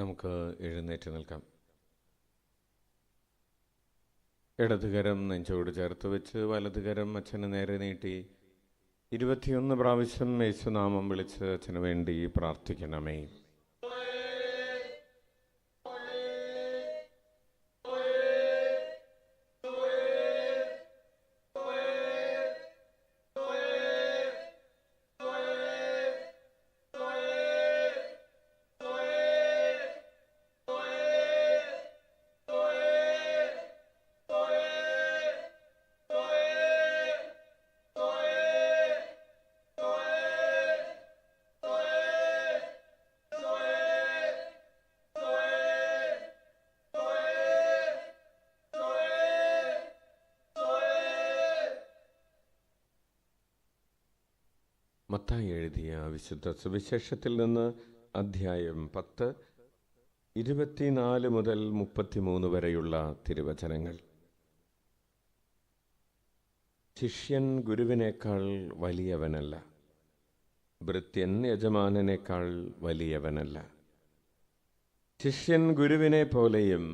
നമുക്ക് എഴുന്നേറ്റ് നിൽക്കാം. ഇടതുകരം നെഞ്ചോട് ചേർത്ത് വെച്ച് വലതുകരം അച്ഛന് നേരെ നീട്ടി 21 പ്രാവശ്യം യേശുനാമം വിളിച്ച് അച്ഛന് വേണ്ടി പ്രാർത്ഥിക്കണമേ. മത്തായി എഴുതിയ വിശുദ്ധ സുവിശേഷത്തിൽ നിന്ന് അധ്യായം 10, 24 മുതൽ 33 വരെയുള്ള തിരുവചനങ്ങൾ. ശിഷ്യൻ ഗുരുവിനേക്കാൾ വലിയവനല്ല, ഭൃത്യൻ യജമാനനേക്കാൾ വലിയവനല്ല. ശിഷ്യൻ ഗുരുവിനെ പോലെയും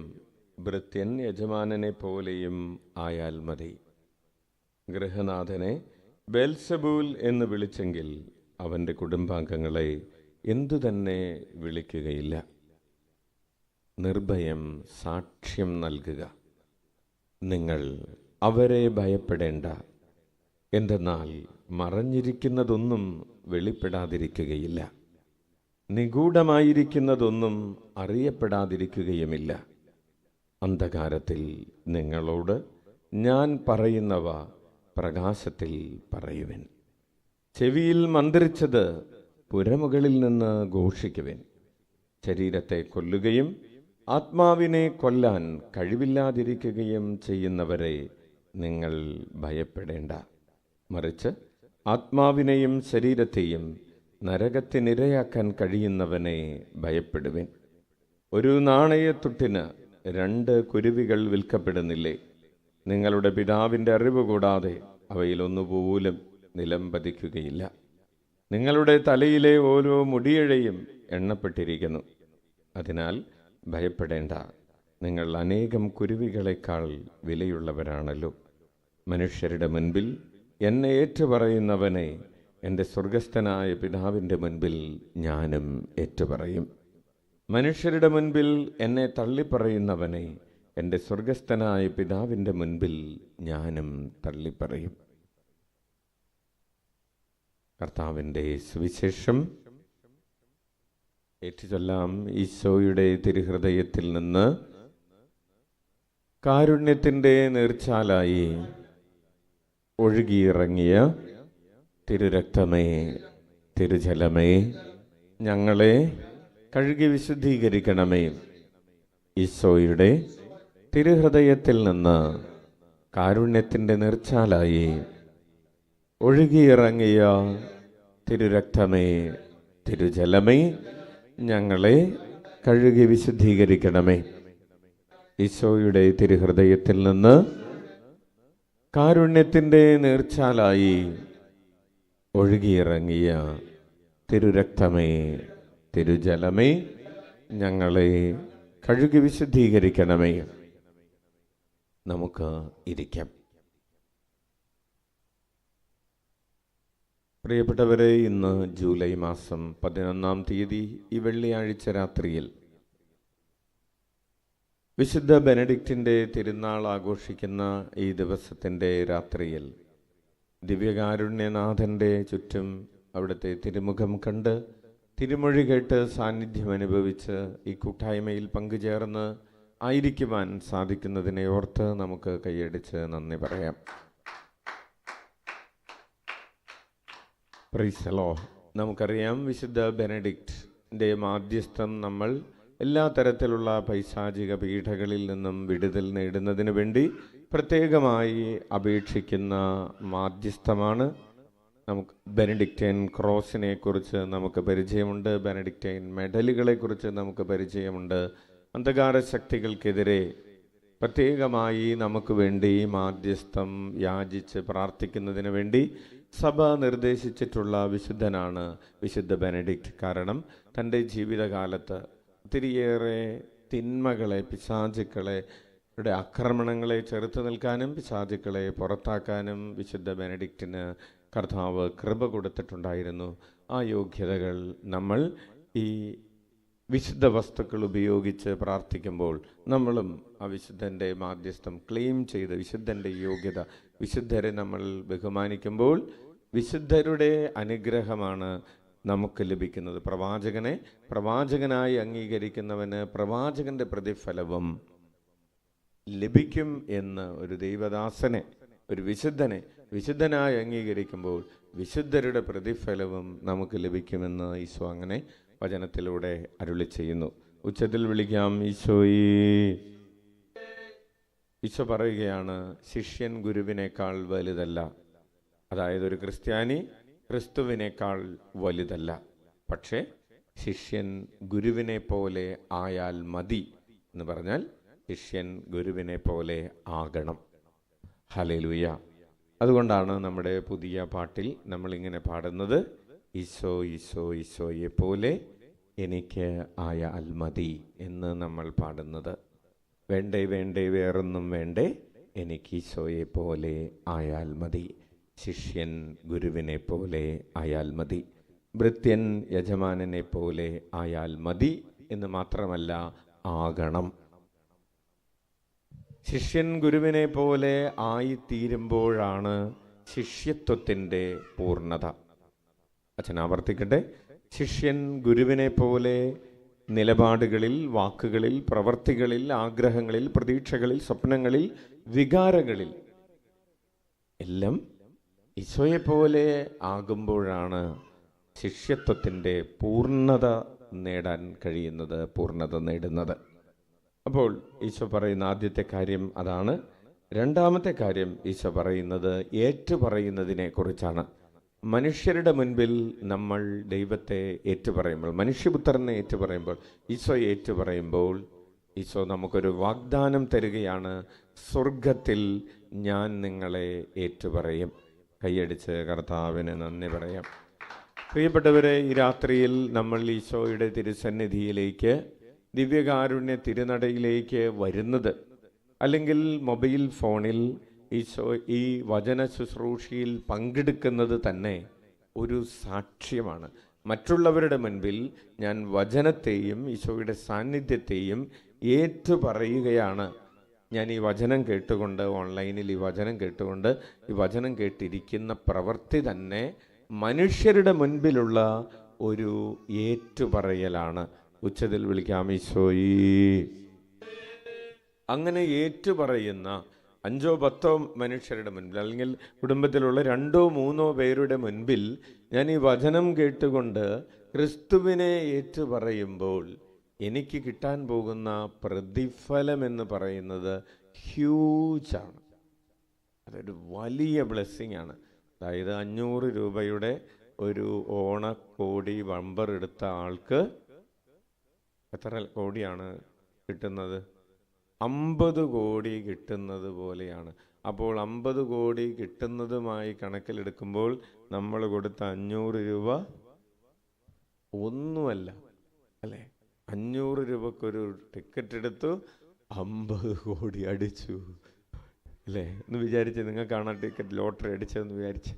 ഭൃത്യൻ യജമാനനെ പോലെയും ആയാൽ മതി. ഗൃഹനാഥനെ ബെൽസബൂൽ എന്ന് വിളിച്ചെങ്കിൽ അവൻ്റെ കുടുംബാംഗങ്ങളെ എന്തുതന്നെ വിളിക്കുകയില്ല. നിർഭയം സാക്ഷ്യം നൽകുക. നിങ്ങൾ അവരെ ഭയപ്പെടേണ്ട. എന്തെന്നാൽ മറഞ്ഞിരിക്കുന്നതൊന്നും വെളിപ്പെടാതിരിക്കുകയില്ല, നിഗൂഢമായിരിക്കുന്നതൊന്നും അറിയപ്പെടാതിരിക്കുകയുമില്ല. അന്ധകാരത്തിൽ നിങ്ങളോട് ഞാൻ പറയുന്നവ പ്രകാശത്തിൽ പറയുവിൻ. ചെവിയിൽ മന്ത്രിച്ചത് പുരമുകളിൽ നിന്ന് ഘോഷിക്കുവിൻ. ശരീരത്തെ കൊല്ലുകയും ആത്മാവിനെ കൊല്ലാൻ കഴിവില്ലാതിരിക്കുകയും ചെയ്യുന്നവരെ നിങ്ങൾ ഭയപ്പെടേണ്ട. മറിച്ച് ആത്മാവിനെയും ശരീരത്തെയും നരകത്തിനിരയാക്കാൻ കഴിയുന്നവനെ ഭയപ്പെടുവിൻ. ഒരു നാണയത്തുട്ടിന് 2 കുരുവികൾ വിൽക്കപ്പെടുന്നില്ലേ? നിങ്ങളുടെ പിതാവിൻ്റെ അറിവ് കൂടാതെ അവയിലൊന്നുപോലും നിലം പതിക്കുകയില്ല. നിങ്ങളുടെ തലയിലെ ഓരോ മുടിയിഴയും എണ്ണപ്പെട്ടിരിക്കുന്നു. അതിനാൽ ഭയപ്പെടേണ്ട. നിങ്ങൾ അനേകം കുരുവികളെക്കാൾ വിലയുള്ളവരാണല്ലോ. മനുഷ്യരുടെ മുൻപിൽ എന്നെ ഏറ്റുപറയുന്നവനെ എൻ്റെ സ്വർഗസ്ഥനായ പിതാവിൻ്റെ മുൻപിൽ ഞാനും ഏറ്റുപറയും. മനുഷ്യരുടെ മുൻപിൽ എന്നെ തള്ളിപ്പറയുന്നവനെ എൻ്റെ സ്വർഗസ്ഥനായ പിതാവിൻ്റെ മുൻപിൽ ഞാനും തള്ളിപ്പറയും. കർത്താവിൻ്റെ സുവിശേഷം. ഏറ്റുചൊല്ലാം. ഈശോയുടെ തിരുഹൃദയത്തിൽ നിന്ന് കാരുണ്യത്തിൻ്റെ നീർച്ചാലായി ഒഴുകിയിറങ്ങിയ തിരുരക്തമേ, തിരുജലമേ, ഞങ്ങളെ കഴുകി വിശുദ്ധീകരിക്കണമേ. ഈശോയുടെ തിരുഹൃദയത്തിൽ നിന്ന് കാരുണ്യത്തിൻ്റെ നീർച്ചാലായി ഒഴുകിയിറങ്ങിയ തിരുരക്തമേ, തിരുജലമേ, ഞങ്ങളെ കഴുകി വിശുദ്ധീകരിക്കണമേ. ഈശോയുടെ തിരുഹൃദയത്തിൽ നിന്ന് കാരുണ്യത്തിൻ്റെ നീർച്ചാലായി ഒഴുകിയിറങ്ങിയ തിരുരക്തമേ, തിരുജലമേ, ഞങ്ങളെ കഴുകി വിശുദ്ധീകരിക്കണമേ. നമുക്ക് ഇരിക്കാം. പ്രിയപ്പെട്ടവരെ, ഇന്ന് ജൂലൈ മാസം 11-ാം തീയതി ഈ വെള്ളിയാഴ്ച രാത്രിയിൽ വിശുദ്ധ ബെനഡിക്റ്റിൻ്റെ തിരുനാൾ ആഘോഷിക്കുന്ന ഈ ദിവസത്തിൻ്റെ രാത്രിയിൽ ദിവ്യകാരുണ്യനാഥൻ്റെ ചുറ്റും അവിടുത്തെ തിരുമുഖം കണ്ട് തിരുമൊഴി കേട്ട് സാന്നിധ്യം അനുഭവിച്ച് ഈ കൂട്ടായ്മയിൽ പങ്കുചേർന്ന് ആയിരിക്കുവാൻ സാധിക്കുന്നതിനെ ഓർത്ത് നമുക്ക് കൈയടിച്ച് നന്ദി പറയാം. Praise the Lord. നമുക്കറിയാം, വിശുദ്ധ ബെനഡിക്റ്റിൻ്റെ മാധ്യസ്ഥം നമ്മൾ എല്ലാ തരത്തിലുള്ള പൈശാചിക പീഡകളിൽ നിന്നും വിടുതൽ നേടുന്നതിന് വേണ്ടി പ്രത്യേകമായി അപേക്ഷിക്കുന്ന മാധ്യസ്ഥമാണ്. നമുക്ക് ബെനഡിക്റ്റൈൻ ക്രോസിനെ കുറിച്ച് നമുക്ക് പരിചയമുണ്ട്, ബെനഡിക്റ്റൈൻ മെഡലുകളെക്കുറിച്ച് നമുക്ക് പരിചയമുണ്ട്. അന്ധകാര ശക്തികൾക്കെതിരെ പ്രത്യേകമായി നമുക്ക് വേണ്ടി മാധ്യസ്ഥം യാചിച്ച് പ്രാർത്ഥിക്കുന്നതിന് വേണ്ടി സഭ നിർദ്ദേശിച്ചിട്ടുള്ള വിശുദ്ധനാണ് വിശുദ്ധ ബെനഡിക്റ്റ്. കാരണം തൻ്റെ ജീവിതകാലത്ത് ഒത്തിരിയേറെ തിന്മകളെ, പിശാചുക്കളെ ആക്രമണങ്ങളെ ചെറുത്തു നിൽക്കാനും പിശാചുക്കളെ പുറത്താക്കാനും വിശുദ്ധ ബെനഡിക്റ്റിന് കർത്താവ് കൃപ കൊടുത്തിട്ടുണ്ടായിരുന്നു. ആ യോഗ്യതകൾ നമ്മൾ ഈ വിശുദ്ധ വസ്തുക്കൾ ഉപയോഗിച്ച് പ്രാർത്ഥിക്കുമ്പോൾ നമ്മളും ആ വിശുദ്ധൻ്റെ മാധ്യസ്ഥം ക്ലെയിം ചെയ്ത് വിശുദ്ധൻ്റെ യോഗ്യത, വിശുദ്ധരെ നമ്മൾ ബഹുമാനിക്കുമ്പോൾ വിശുദ്ധരുടെ അനുഗ്രഹമാണ് നമുക്ക് ലഭിക്കുന്നത്. പ്രവാചകനെ പ്രവാചകനായി അംഗീകരിക്കുന്നവന് പ്രവാചകന്റെ പ്രതിഫലവും ലഭിക്കും എന്ന് ഒരു ദൈവദാസനെ, ഒരു വിശുദ്ധനെ വിശുദ്ധനായി അംഗീകരിക്കുമ്പോൾ വിശുദ്ധരുടെ പ്രതിഫലവും നമുക്ക് ലഭിക്കുമെന്ന് ഈശോ അങ്ങനെ വചനത്തിലൂടെ അരുളി ചെയ്യുന്നു. ഉച്ചത്തിൽ വിളിക്കാം ഈശോയേ. ഈശോ പറയുകയാണ്, ശിഷ്യൻ ഗുരുവിനേക്കാൾ വലുതല്ല. അതായത് ഒരു ക്രിസ്ത്യാനി ക്രിസ്തുവിനേക്കാൾ വലുതല്ല, പക്ഷേ ശിഷ്യൻ ഗുരുവിനെ പോലെ ആയാൽ മതി എന്ന് പറഞ്ഞാൽ ശിഷ്യൻ ഗുരുവിനെ പോലെ ആകണം. ഹല്ലേലൂയ. അതുകൊണ്ടാണ് നമ്മുടെ പുതിയ പാട്ടിൽ നമ്മളിങ്ങനെ പാടുന്നത്, ഈശോ ഈശോ ഈശോയെ പോലെ എനിക്ക് ആയാൽ മതി എന്ന് നമ്മൾ പാടുന്നത്. വേണ്ടേ വേണ്ടേ വേറൊന്നും വേണ്ടേ, എനിക്ക് ഈശോയെ പോലെ ആയാൽ മതി. ശിഷ്യൻ ഗുരുവിനെ പോലെ ആയാൽ മതി. ഭൃത്യൻ യജമാനനെ പോലെ ആയാൽ മതി എന്ന് മാത്രമല്ല, ആകണം. ശിഷ്യൻ ഗുരുവിനെ പോലെ ആയിത്തീരുമ്പോഴാണ് ശിഷ്യത്വത്തിൻ്റെ പൂർണ്ണത. അച്ഛൻ ആവർത്തിക്കട്ടെ. ശിഷ്യൻ ഗുരുവിനെ പോലെ നിലപാടുകളിൽ, വാക്കുകളിൽ, പ്രവർത്തികളിൽ, ആഗ്രഹങ്ങളിൽ, പ്രതീക്ഷകളിൽ, സ്വപ്നങ്ങളിൽ, വികാരങ്ങളിൽ എല്ലാം ഈശോയെപ്പോലെ ആകുമ്പോഴാണ് ശിഷ്യത്വത്തിൻ്റെ പൂർണ്ണത നേടാൻ കഴിയുന്നത്, പൂർണ്ണത നേടുന്നത്. അപ്പോൾ ഈശോ പറയുന്ന ആദ്യത്തെ കാര്യം അതാണ്. രണ്ടാമത്തെ കാര്യം ഈശോ പറയുന്നത് ഏറ്റുപറയുന്നതിനെ കുറിച്ചാണ്. മനുഷ്യരുടെ മുൻപിൽ നമ്മൾ ദൈവത്തെ ഏറ്റുപറയുമ്പോൾ, മനുഷ്യപുത്രനെ ഏറ്റുപറയുമ്പോൾ, ഈശോയെ ഏറ്റുപറയുമ്പോൾ ഈശോ നമുക്കൊരു വാഗ്ദാനം തരികയാണ്. സ്വർഗത്തിൽ ഞാൻ നിങ്ങളെ ഏറ്റുപറയും. കൈയടിച്ച് കർത്താവിന് നന്ദി പറയാം. പ്രിയപ്പെട്ടവരെ, ഈ രാത്രിയിൽ നമ്മൾ ഈശോയുടെ തിരുസന്നിധിയിലേക്ക്, ദിവ്യകാരുണ്യ തിരുനടയിലേക്ക് വരുന്നത്, അല്ലെങ്കിൽ മൊബൈൽ ഫോണിൽ ഈശോ ഈ വചന ശുശ്രൂഷയിൽ പങ്കെടുക്കുന്നത് തന്നെ ഒരു സാക്ഷ്യമാണ്. മറ്റുള്ളവരുടെ മുൻപിൽ ഞാൻ വചനത്തെയും ഈശോയുടെ സാന്നിധ്യത്തെയും ഏറ്റുപറയുകയാണ്. ഞാൻ ഈ വചനം കേട്ടുകൊണ്ട്, ഓൺലൈനിൽ ഈ വചനം കേട്ടുകൊണ്ട്, ഈ വചനം കേട്ടിരിക്കുന്ന പ്രവൃത്തി തന്നെ മനുഷ്യരുടെ മുൻപിലുള്ള ഒരു ഏറ്റുപറയലാണ്. ഉച്ചത്തിൽ വിളിക്കാം ഈശോയേ. അങ്ങനെ ഏറ്റുപറയുന്ന 5 or 10 മനുഷ്യരുടെ മുൻപിൽ, അല്ലെങ്കിൽ കുടുംബത്തിലുള്ള 2 or 3 പേരുടെ മുൻപിൽ ഞാൻ ഈ വചനം കേട്ടുകൊണ്ട് ക്രിസ്തുവിനെ ഏറ്റുപറയുമ്പോൾ എനിക്ക് കിട്ടാൻ പോകുന്ന പ്രതിഫലം എന്ന് പറയുന്നത് ഹ്യൂജാണ്. അതൊരു വലിയ ബ്ലെസ്സിങ് ആണ്. അതായത് 500 രൂപയുടെ ഒരു ഓണക്കോടി ബമ്പർ എടുത്ത ആൾക്ക് എത്ര കോടിയാണ് കിട്ടുന്നത്? 50 കോടി കിട്ടുന്നത് പോലെയാണ്. അപ്പോൾ 50 കോടി കിട്ടുന്നതുമായി കണക്കിലെടുക്കുമ്പോൾ നമ്മൾ കൊടുത്ത 500 രൂപ ഒന്നുമല്ല, അല്ലേ? 500 രൂപക്കൊരു ടിക്കറ്റ് എടുത്തു, 50 കോടി അടിച്ചു, അല്ലേ? എന്ന് വിചാരിച്ച് നിങ്ങൾക്കാണ് ടിക്കറ്റ് ലോട്ടറി അടിച്ചതെന്ന് വിചാരിച്ച്.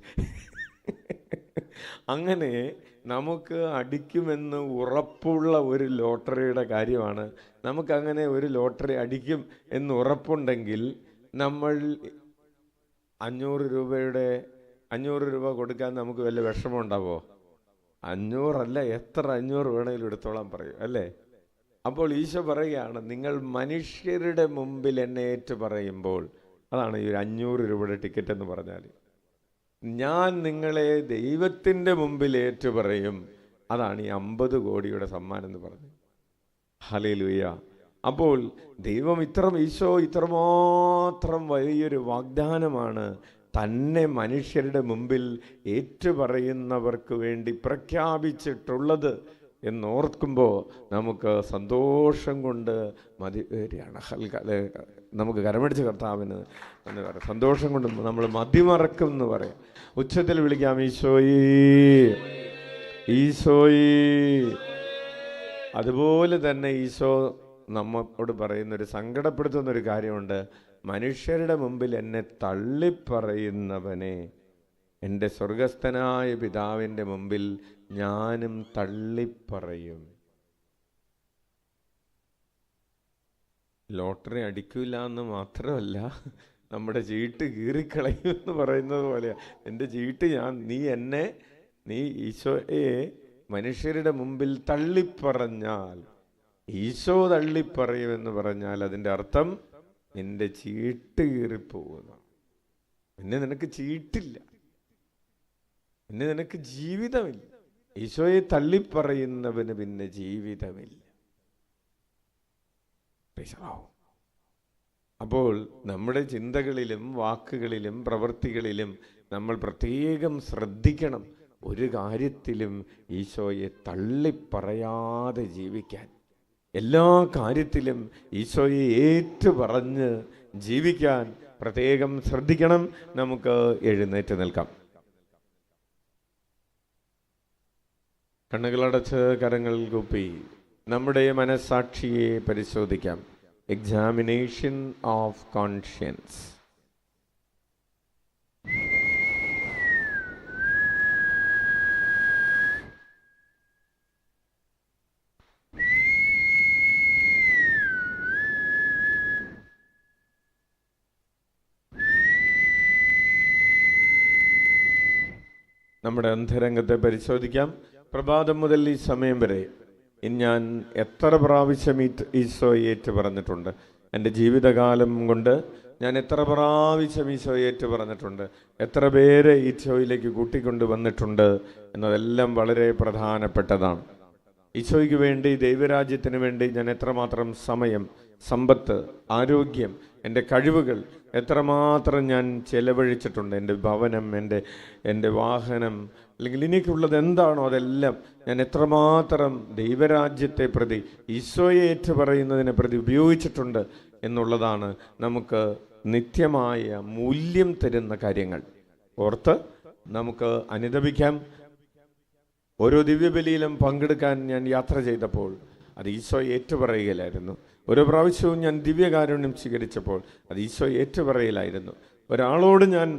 അങ്ങനെ നമുക്ക് അടിക്കുമെന്ന് ഉറപ്പുള്ള ഒരു ലോട്ടറിയുടെ കാര്യമാണ്. നമുക്കങ്ങനെ ഒരു ലോട്ടറി അടിക്കും എന്ന് ഉറപ്പുണ്ടെങ്കിൽ നമ്മൾ 500 രൂപ കൊടുക്കാൻ നമുക്ക് വല്ല വിഷമം ഉണ്ടാവോ? 500 അല്ല, എത്ര 500 വേണമെങ്കിലും എടുത്തോളാൻ പറയും, അല്ലേ? അപ്പോൾ ഈശോ പറയുകയാണ്, നിങ്ങൾ മനുഷ്യരുടെ മുമ്പിൽ എന്നെ ഏറ്റു പറയുമ്പോൾ, അതാണ് ഈ 500 രൂപയുടെ ടിക്കറ്റ് എന്ന് പറഞ്ഞാൽ, ഞാൻ നിങ്ങളെ ദൈവത്തിൻ്റെ മുമ്പിൽ ഏറ്റുപറയും. അതാണ് ഈ 50 കോടിയുടെ സമ്മാനം എന്ന് പറഞ്ഞത്. ഹല്ലേലൂയ. അപ്പോൾ ദൈവം ഈശോ ഇത്രമാത്രം വലിയൊരു വാഗ്ദാനമാണ് തന്നെ മനുഷ്യരുടെ മുമ്പിൽ ഏറ്റുപറയുന്നവർക്ക് വേണ്ടി പ്രഖ്യാപിച്ചിട്ടുള്ളത് എന്നോർക്കുമ്പോൾ നമുക്ക് സന്തോഷം കൊണ്ട് മതി വരികയാണ്. നമുക്ക് കരമടിച്ച കർത്താവിന് എന്ന് പറയാം. സന്തോഷം കൊണ്ട് നമ്മൾ മതിമറക്കും എന്ന് പറയാം. ഉച്ചത്തിൽ വിളിക്കാം ഈശോയേ, ഈശോയേ. അതുപോലെ തന്നെ ഈശോ നമ്മോട് പറയുന്നൊരു സങ്കടപ്പെടുത്തുന്നൊരു കാര്യമുണ്ട്. മനുഷ്യരുടെ മുമ്പിൽ എന്നെ തള്ളിപ്പറയുന്നവനെ എൻ്റെ സ്വർഗസ്ഥനായ പിതാവിൻ്റെ മുമ്പിൽ ഞാനും തള്ളിപ്പറയും. ലോട്ടറി അടിക്കില്ല എന്ന് മാത്രമല്ല, നമ്മുടെ ചീട്ട് കീറിക്കളയും എന്ന് പറയുന്നത് പോലെയാണ്. എൻ്റെ ചീട്ട് നീ ഈശോയെ മനുഷ്യരുടെ മുമ്പിൽ തള്ളിപ്പറഞ്ഞാൽ, ഈശോ തള്ളിപ്പറയുമെന്ന് പറഞ്ഞാൽ അതിൻ്റെ അർത്ഥം നിന്റെ ചീട്ട് കീറിപ്പോകുന്ന, പിന്നെ നിനക്ക് ചീട്ടില്ല, പിന്നെ നിനക്ക് ജീവിതമില്ല. ഈശോയെ തള്ളിപ്പറയുന്നവന് പിന്നെ ജീവിതമില്ല. അപ്പോൾ നമ്മുടെ ചിന്തകളിലും വാക്കുകളിലും പ്രവൃത്തികളിലും നമ്മൾ പ്രത്യേകം ശ്രദ്ധിക്കണം. ഒരു കാര്യത്തിലും ഈശോയെ തള്ളിപ്പറയാതെ ജീവിക്കാൻ, എല്ലാ കാര്യത്തിലും ഈശോയെ ഏറ്റുപറഞ്ഞ് ജീവിക്കാൻ പ്രത്യേകം ശ്രദ്ധിക്കണം. നമുക്ക് എഴുന്നേറ്റ് നിൽക്കാം. കണ്ണുകളടച്ച് കരങ്ങൾ കൂപ്പി നമ്മുടെ മനസ്സാക്ഷിയെ പരിശോധിക്കാം. Examination of conscience. നമ്മുടെ അന്തരംഗത്തെ പരിശോധിക്കാം. പ്രഭാതം മുതൽ ഈ സമയം വരെ ഞാൻ എത്ര പ്രാവശ്യം ഈശോയെ ഏറ്റു പറഞ്ഞിട്ടുണ്ട്? എൻ്റെ ജീവിതകാലം കൊണ്ട് ഞാൻ എത്ര പ്രാവശ്യം ഈശോയെ ഏറ്റു പറഞ്ഞിട്ടുണ്ട്? എത്ര പേരെ ഈശോയിലേക്ക് കൂട്ടിക്കൊണ്ട് വന്നിട്ടുണ്ട് എന്നതെല്ലാം വളരെ പ്രധാനപ്പെട്ടതാണ്. ഈശോയ്ക്ക് വേണ്ടി, ദൈവരാജ്യത്തിന് വേണ്ടി ഞാൻ എത്രമാത്രം സമയം, സമ്പത്ത്, ആരോഗ്യം, എൻ്റെ കഴിവുകൾ എത്രമാത്രം ഞാൻ ചെലവഴിച്ചിട്ടുണ്ട്. എൻ്റെ ഭവനം, എൻ്റെ വാഹനം, അല്ലെങ്കിൽ എനിക്കുള്ളത് എന്താണോ അതെല്ലാം ഞാൻ എത്രമാത്രം ദൈവരാജ്യത്തെ പ്രതി, ഈശോയെ ഏറ്റു പറയുന്നതിനെ പ്രതി ഉപയോഗിച്ചിട്ടുണ്ട് എന്നുള്ളതാണ് നമുക്ക് നിത്യമായ മൂല്യം തരുന്ന കാര്യങ്ങൾ. ഓർത്ത് നമുക്ക് അനുദപിക്കാം. ഓരോ ദിവ്യബലിയിലും പങ്കെടുക്കാൻ ഞാൻ യാത്ര ചെയ്തപ്പോൾ അത് ഈശോയെ ഏറ്റുപറയുകയിലായിരുന്നു. ഓരോ പ്രാവശ്യവും ഞാൻ ദിവ്യകാരുണ്യം സ്വീകരിച്ചപ്പോൾ അത് ഈശോയെ ഏറ്റുപറയലായിരുന്നു. ഒരാളോട് ഞാൻ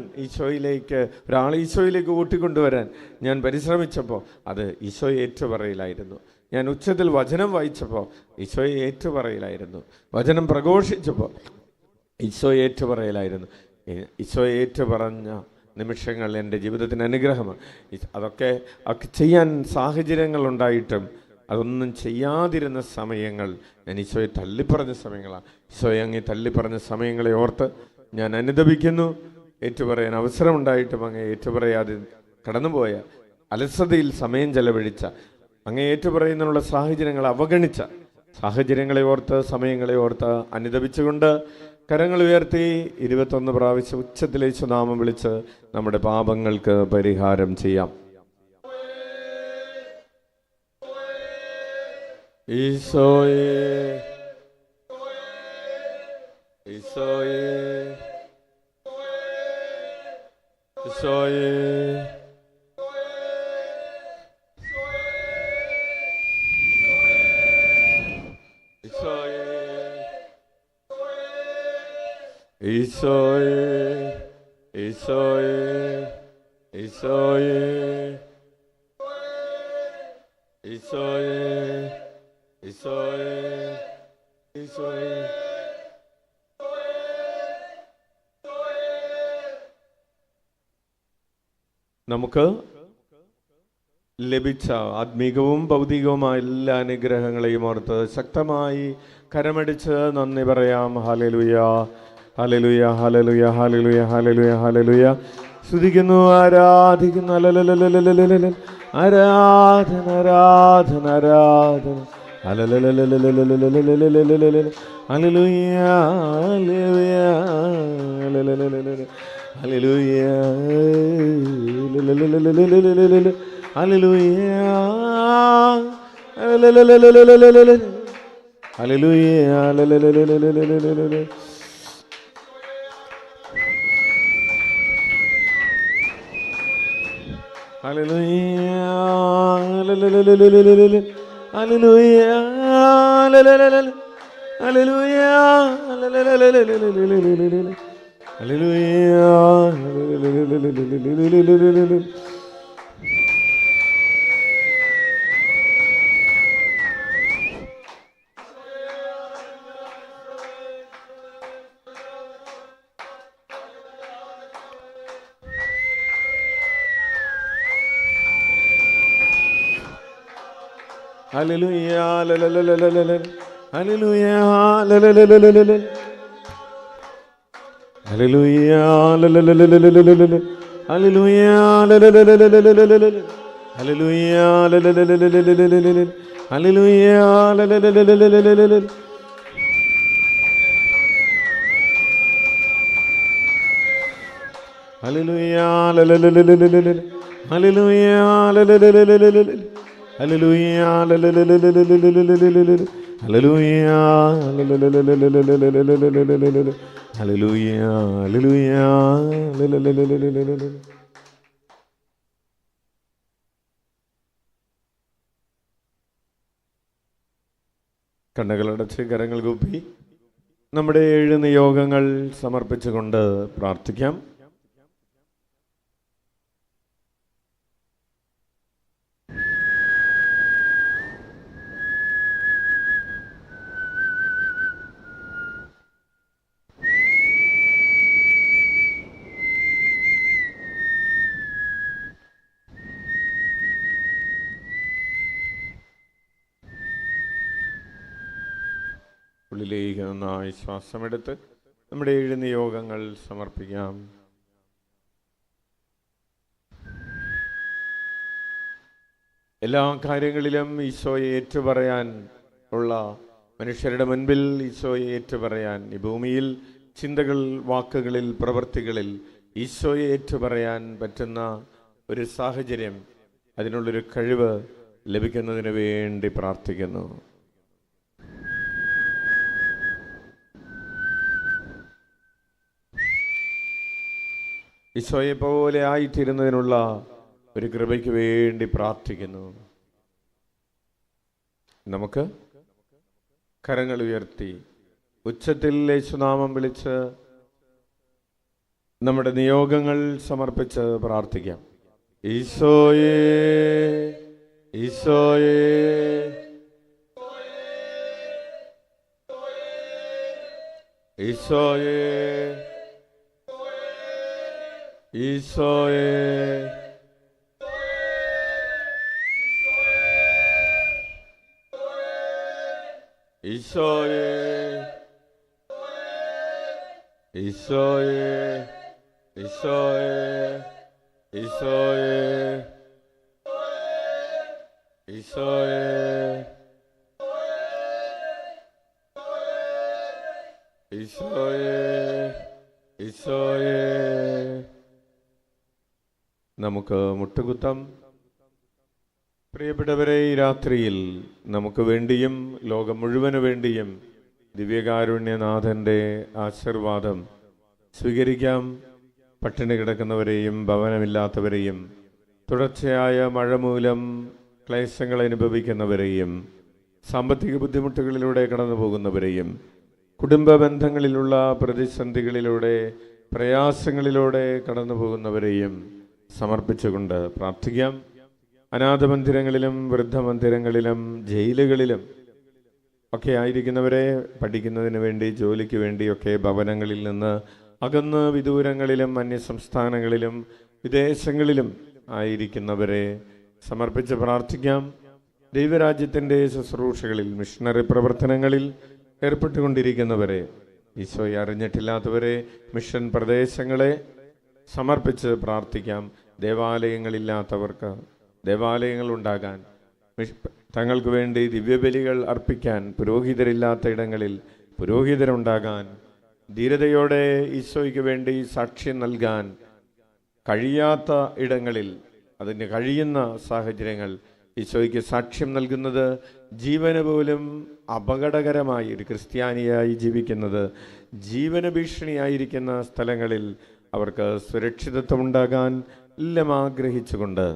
ഒരാളെ ഈശോയിലേക്ക് കൂട്ടിക്കൊണ്ടുവരാൻ ഞാൻ പരിശ്രമിച്ചപ്പോൾ അത് ഈശോയെ ഏറ്റുപറയലായിരുന്നു. ഞാൻ ഉച്ചത്തിൽ വചനം വായിച്ചപ്പോൾ ഈശോയെ ഏറ്റുപറയലായിരുന്നു. വചനം പ്രഘോഷിച്ചപ്പോൾ ഈശോയെ ഏറ്റുപറയലായിരുന്നു. ഈശോയെ ഏറ്റുപറഞ്ഞ നിമിഷങ്ങൾ എൻ്റെ ജീവിതത്തിന് അനുഗ്രഹമാണ്. അതൊക്കെ ചെയ്യാൻ സാഹചര്യങ്ങളുണ്ടായിട്ടും അതൊന്നും ചെയ്യാതിരുന്ന സമയങ്ങൾ ഞാൻ ഈശോയെ തള്ളിപ്പറഞ്ഞ സമയങ്ങളാണ്. ഈശോയെ അങ്ങേ തള്ളിപ്പറഞ്ഞ സമയങ്ങളെ ഓർത്ത് ഞാൻ അനുദപിക്കുന്നു. ഏറ്റുപറയാൻ അവസരമുണ്ടായിട്ടും അങ്ങേ ഏറ്റുപറയാതെ കടന്നുപോയ, അലസതയിൽ സമയം ചെലവഴിച്ച, അങ്ങേ ഏറ്റുപറയുന്നതിനുള്ള സാഹചര്യങ്ങൾ അവഗണിച്ച സാഹചര്യങ്ങളെ ഓർത്ത്, സമയങ്ങളെ ഓർത്ത് അനുദപിച്ചുകൊണ്ട് കരങ്ങൾ ഉയർത്തി 21 പ്രാവശ്യം ഉച്ചത്തിൽ യേശുനാമം വിളിച്ച് നമ്മുടെ പാപങ്ങൾക്ക് പരിഹാരം ചെയ്യാം. ഈശോയേ, ഈശോയേ, ഈശോയേ, ഈശോയേ, ഈശോയേ, ഈശോയേ, ഈശോയേ, ഈശോയേ, ഈശോയേ. നമുക്ക് ലഭിച്ച ആത്മീകവും ഭൗതികവുമായ എല്ലാ അനുഗ്രഹങ്ങളെയും ഓർത്ത് ശക്തമായി കരമടിച്ച് നന്ദി പറയാം. Hallelujah, hallelujah, hallelujah, hallelujah, hallelujah, hallelujah. സ്തുതിക്കുന്നു, ആരാധിക്കുന്നു. ആരാധന, ആരാധന, ആരാധന. Hallelujah, hallelujah, hallelujah, hallelujah hallelujah hallelujah hallelujah. Hallelujah, hallelujah, hallelujah, hallelujah, hallelujah, Hallelujah, hallelujah, hallelujah, hallelujah. കണ്ണുകളടച്ച് കരങ്ങൾ കൂപ്പി നമ്മുടെ 7 നിയോഗങ്ങൾ സമർപ്പിച്ചുകൊണ്ട് പ്രാർത്ഥിക്കാം. ഉള്ളിലേക്ക് നന്നായി ശ്വാസമെടുത്ത് നമ്മുടെ 7 നിയോഗങ്ങൾ സമർപ്പിക്കാം. എല്ലാ കാര്യങ്ങളിലും ഈശോയെ ഏറ്റുപറയാൻ ഉള്ള മനുഷ്യരുടെ മുൻപിൽ ഈശോയെ ഏറ്റുപറയാൻ, ഈ ഭൂമിയിൽ ചിന്തകൾ, വാക്കുകളിൽ, പ്രവൃത്തികളിൽ ഈശോയെ ഏറ്റുപറയാൻ പറ്റുന്ന ഒരു സാഹചര്യം, അതിനുള്ളൊരു കഴിവ് ലഭിക്കുന്നതിന് വേണ്ടി പ്രാർത്ഥിക്കുന്നു. ഈശോയെ പോലെ ആയിത്തീരുന്നതിനുള്ള ഒരു കൃപയ്ക്ക് വേണ്ടി പ്രാർത്ഥിക്കുന്നു. നമുക്ക് കരങ്ങൾ ഉയർത്തി ഉച്ചത്തിൽ യേശുനാമം വിളിച്ച് നമ്മുടെ നിയോഗങ്ങൾ സമർപ്പിച്ച് പ്രാർത്ഥിക്കാം. ഈശോയേ ഈശോയേ ഈശോയേ ഈശോയേ ഈശോയേ ഈശോയേ ഈശോയേ ഈശോയേ ഈശോയേ ഈശോയേ ഈശോയേ. നമുക്ക് മുട്ടുകുത്താം. പ്രിയപ്പെട്ടവരെ, ഈ രാത്രിയിൽ നമുക്ക് വേണ്ടിയും ലോകം മുഴുവന് വേണ്ടിയും ദിവ്യകാരുണ്യനാഥൻ്റെ ആശീർവാദം സ്വീകരിക്കാം. പട്ടിണി കിടക്കുന്നവരെയും ഭവനമില്ലാത്തവരെയും തുടർച്ചയായ മഴ മൂലം ക്ലേശങ്ങൾ അനുഭവിക്കുന്നവരെയും സാമ്പത്തിക ബുദ്ധിമുട്ടുകളിലൂടെ കടന്നു പോകുന്നവരെയും കുടുംബ ബന്ധങ്ങളിലുള്ള പ്രതിസന്ധികളിലൂടെ പ്രയാസങ്ങളിലൂടെ കടന്നു പോകുന്നവരെയും സമർപ്പിച്ചുകൊണ്ട് പ്രാർത്ഥിക്കാം. അനാഥമന്ദിരങ്ങളിലും വൃദ്ധമന്ദിരങ്ങളിലും ജയിലുകളിലും ഒക്കെ ആയിരിക്കുന്നവരെ, പഠിക്കുന്നതിന് വേണ്ടി ജോലിക്ക് വേണ്ടിയൊക്കെ ഭവനങ്ങളിൽ നിന്ന് അകന്ന് വിദൂരങ്ങളിലും അന്യസംസ്ഥാനങ്ങളിലും വിദേശങ്ങളിലും ആയിരിക്കുന്നവരെ സമർപ്പിച്ച് പ്രാർത്ഥിക്കാം. ദൈവരാജ്യത്തിൻ്റെ ശുശ്രൂഷകളിൽ മിഷണറി പ്രവർത്തനങ്ങളിൽ ഏർപ്പെട്ടുകൊണ്ടിരിക്കുന്നവരെ, ഈശോയെ അറിഞ്ഞിട്ടില്ലാത്തവരെ, മിഷൻ പ്രദേശങ്ങളെ സമർപ്പിച്ച് പ്രാർത്ഥിക്കാം. ദേവാലയങ്ങളില്ലാത്തവർക്ക് ദേവാലയങ്ങൾ ഉണ്ടാകാൻ, തങ്ങൾക്ക് വേണ്ടി ദിവ്യബലികൾ അർപ്പിക്കാൻ പുരോഹിതരില്ലാത്ത ഇടങ്ങളിൽ പുരോഹിതരുണ്ടാകാൻ, ധീരതയോടെ ഈശോയ്ക്ക് വേണ്ടി സാക്ഷ്യം നൽകാൻ കഴിയാത്ത ഇടങ്ങളിൽ, അതിന് കഴിയുന്ന സാഹചര്യങ്ങൾ ഈശോയ്ക്ക് സാക്ഷ്യം നൽകുന്നത് ജീവന് പോലും അപകടകരമായി ഒരു ക്രിസ്ത്യാനിയായി ജീവിക്കുന്നത് ജീവന ഭീഷണിയായിരിക്കുന്ന സ്ഥലങ്ങളിൽ അവർക്ക് സുരക്ഷിതത്വം ഉണ്ടാകാൻ എല്ലാം ആഗ്രഹിച്ചുകൊണ്ട്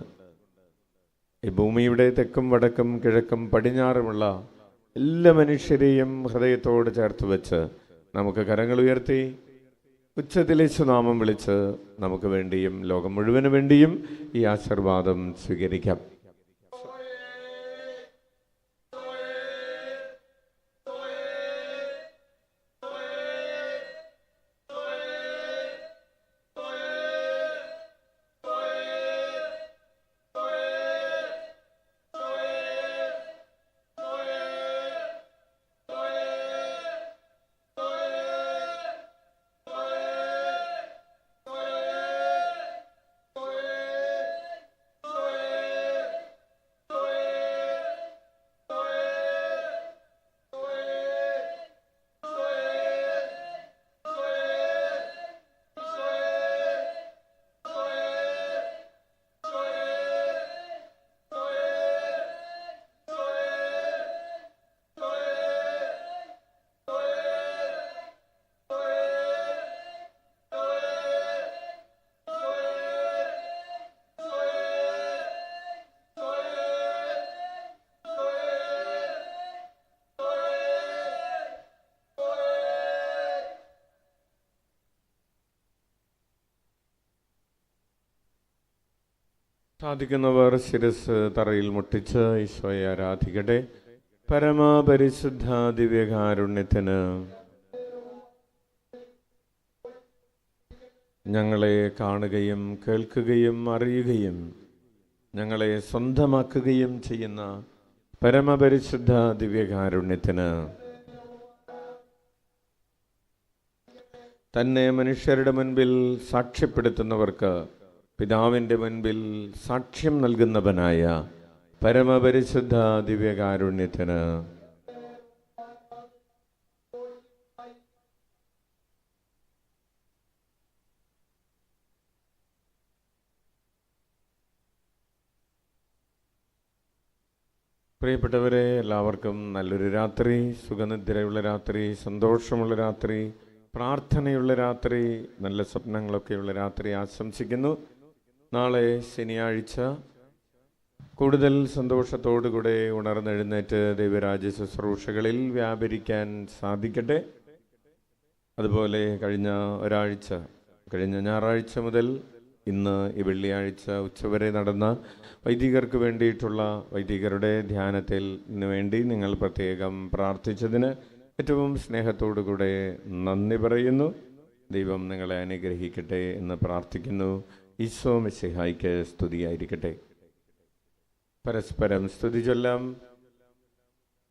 ഈ ഭൂമിയുടെ തെക്കും വടക്കും കിഴക്കും പടിഞ്ഞാറുമുള്ള എല്ലാ മനുഷ്യരെയും ഹൃദയത്തോട് ചേർത്ത് വെച്ച് നമുക്ക് കരങ്ങൾ ഉയർത്തി ഉച്ചത്തിൽ യേശുനാമം വിളിച്ച് നമുക്ക് വേണ്ടിയും ലോകം മുഴുവന് വേണ്ടിയും ഈ ആശീർവാദം സ്വീകരിക്കാം. സാധിക്കുന്നവർ ശിരസ് തറയിൽ മുട്ടിച്ച് ഈശോയെ ആരാധിക്കട്ടെ. പരമപരിശുദ്ധ ദിവ്യകാരുണ്യത്തിന് ഞങ്ങളെ കാണുകയും കേൾക്കുകയും അറിയുകയും ഞങ്ങളെ സ്വന്തമാക്കുകയും ചെയ്യുന്ന പരമപരിശുദ്ധ ദിവ്യകാരുണ്യത്തിന് തന്നെ മനുഷ്യരുടെ മുൻപിൽ സാക്ഷ്യപ്പെടുത്തുന്നവർക്ക് പിതാവിൻ്റെ മുൻപിൽ സാക്ഷ്യം നൽകുന്നവനായ പരമപരിശുദ്ധ ദിവ്യകാരുണ്യത്തിന് പ്രിയപ്പെട്ടവരെ, എല്ലാവർക്കും നല്ലൊരു രാത്രി, സുഖനിദ്രയുള്ള രാത്രി, സന്തോഷമുള്ള രാത്രി, പ്രാർത്ഥനയുള്ള രാത്രി, നല്ല സ്വപ്നങ്ങളൊക്കെയുള്ള രാത്രി ആശംസിക്കുന്നു. നാളെ ശനിയാഴ്ച കൂടുതൽ സന്തോഷത്തോടുകൂടെ ഉണർന്നെഴുന്നേറ്റ് ദൈവരാജ്യ ശുശ്രൂഷകളിൽ വ്യാപരിക്കാൻ സാധിക്കട്ടെ. അതുപോലെ കഴിഞ്ഞ ഞായറാഴ്ച മുതൽ ഇന്ന് ഈ വെള്ളിയാഴ്ച ഉച്ചവരെ നടന്ന വൈദികർക്ക് വേണ്ടിയിട്ടുള്ള വൈദികരുടെ ധ്യാനത്തിന് വേണ്ടി നിങ്ങൾ പ്രത്യേകം പ്രാർത്ഥിച്ചതിന് ഏറ്റവും സ്നേഹത്തോടുകൂടെ നന്ദി പറയുന്നു. ദൈവം നിങ്ങളെ അനുഗ്രഹിക്കട്ടെ എന്ന് പ്രാർത്ഥിക്കുന്നു. ഈശോ മിശിഹായ്ക്ക് സ്തുതിയായിരിക്കട്ടെ. പരസ്പരം സ്തുതി ചൊല്ലാം.